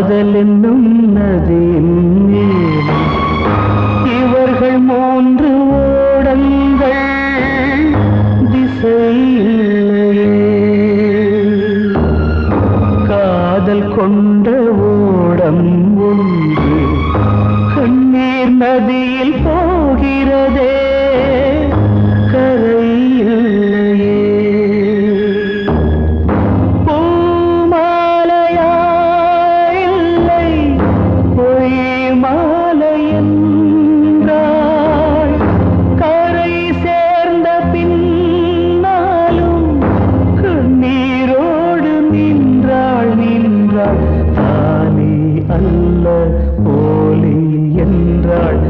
காதல் என்னும் நதியின் நீளம் இவர்கள் மூன்று ஓடங்கள் திசையில்லையே காதல் கொண்ட ஓடம் ஒன்று கண்ணீர் நதியில் போகிறதே கரையில்லையே பூமாலையா இல்லை பொய் மாலை என்றாள் கரை சேர்ந்த பின்னாலும் கண்ணீரோடு நின்றாள் தானே அல்ல போலி என்றாள்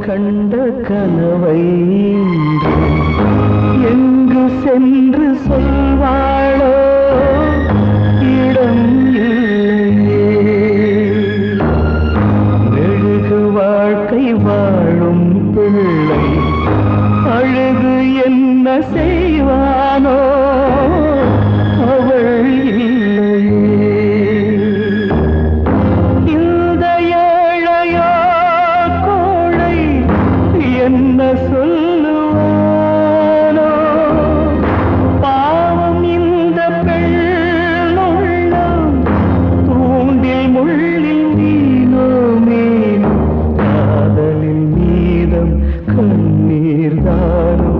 கண்ட கனவை எங்கு சென்று சொல்வாளோ இடம் இல்லையே மெழுகு வாழ்க்கை வாழும் பிள்ளை அழுது என்ன செய்வானோ அவள் இல்லையே என்ன சொல்லுவானோ பாவம் இந்த பெண்ணுள்ளம் தூண்டில் முள்ளில் மீனோ மீனோ காதலின் மீதம் கண்ணீர் தானோ